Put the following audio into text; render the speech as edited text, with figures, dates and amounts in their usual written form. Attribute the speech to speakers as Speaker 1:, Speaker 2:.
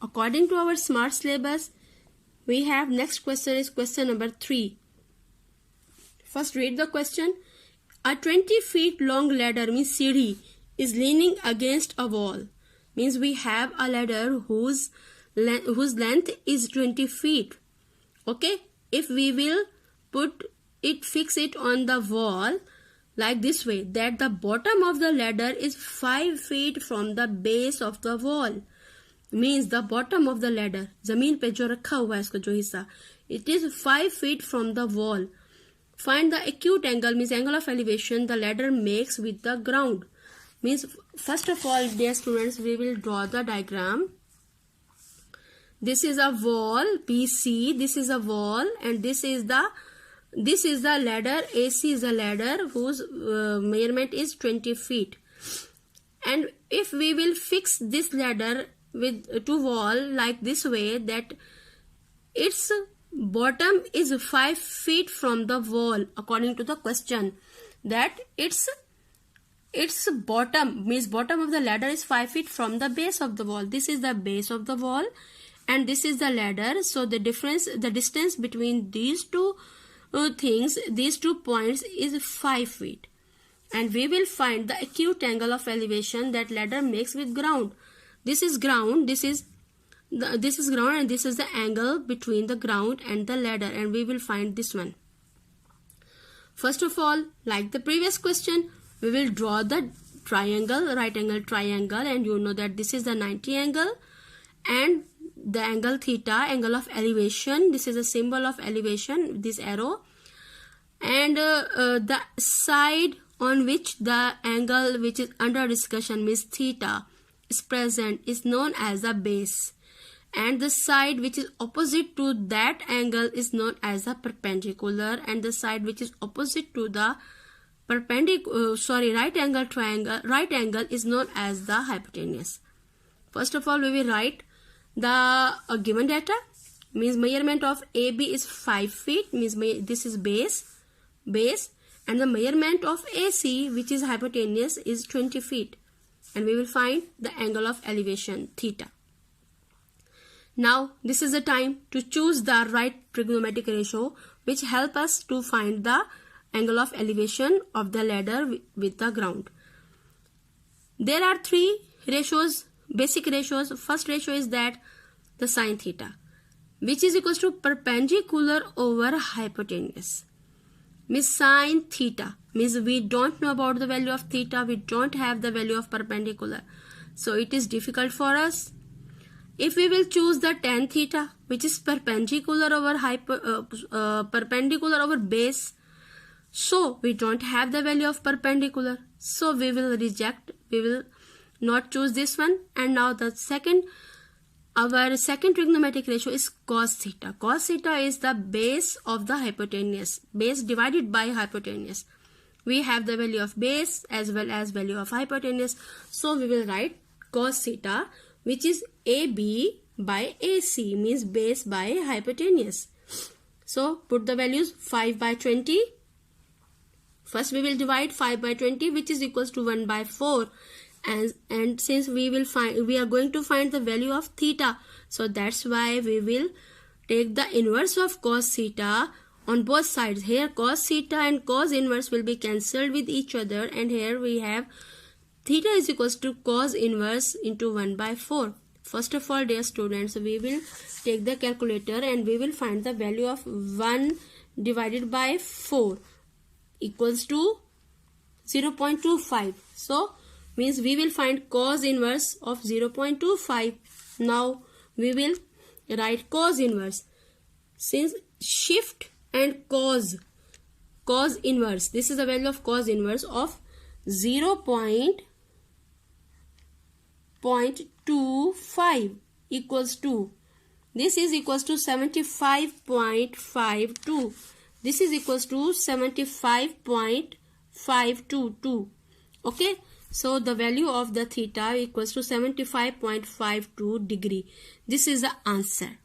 Speaker 1: according to our smart syllabus, we have next question is question number 3. First read the question. A 20 feet long ladder means सीढ़ी is leaning against a wall. Means we have a ladder whose length is 20 feet. Okay, if we will fix it on the wall like this way, that the bottom of the ladder is 5 feet from the base of the wall. Means the bottom of the ladder, जमीन पे जो रखा हुआ है इसका जो हिस्सा, it is 5 feet from the wall. Find the acute angle, means angle of elevation the ladder makes with the ground. Means first of all, dear students, we will draw the diagram. This is a wall BC, this is a wall, and this is the ladder. AC is a ladder whose measurement is 20 feet. And if we will fix this ladder to wall like this way, that its bottom is 5 feet from the wall, according to the question, that its bottom, means bottom of the ladder is 5 feet from the base of the wall. This is the base of the wall and this is the ladder. So the distance between these two things, these 2 points, is 5 feet. And we will find the acute angle of elevation that ladder makes with ground. This is ground, this is ground, and this is the angle between the ground and the ladder, and we will find this one. First of all, like the previous question, we will draw the triangle, right angle triangle, and you know that this is the 90 angle and the angle theta, angle of elevation. This is a symbol of elevation, this arrow, and the side on which the angle which is under discussion, means theta, is present is known as the base, and the side which is opposite to that angle is known as the perpendicular, and the side which is opposite to the right angle triangle, right angle, is known as the hypotenuse. First of all, we will write the given data. Means measurement of AB is 5 feet, means this is base, and the measurement of AC, which is hypotenuse, is 20 feet. And we will find the angle of elevation theta. Now this is the time to choose the right trigonometric ratio which help us to find the angle of elevation of the ladder with the ground. There are 3 ratios, basic ratios. First ratio is that the sine theta, which is equals to perpendicular over hypotenuse. Means sine theta, means we don't know about the value of theta, we don't have the value of perpendicular, so it is difficult for us. If we will choose the tan theta, which is perpendicular over base, so we don't have the value of perpendicular, so we will reject, we will not choose this one. And now our second trigonometric ratio is cos theta. Cos theta is the base of the hypotenuse, base divided by hypotenuse. We have the value of base as well as value of hypotenuse, so we will write cos theta, which is AB by AC, means base by hypotenuse. So put the values 5 by 20. First we will divide 5 by 20, which is equals to 1 by 4. And since we are going to find the value of theta, so that's why we will take the inverse of cos theta on both sides. Here cos theta and cos inverse will be cancelled with each other, and here we have theta is equals to cos inverse into 1 by 4. First of all, dear students, we will take the calculator and we will find the value of 1 divided by 4 equals to 0.25. So means we will find cos inverse of 0.25. Now we will write cos inverse. Since shift and cos inverse, this is the value of cos inverse of 0.25 equals to, this is equals to 75.52. This is equals to 75.522. Okay, so the value of the theta equals to 75.52 degree. This is the answer.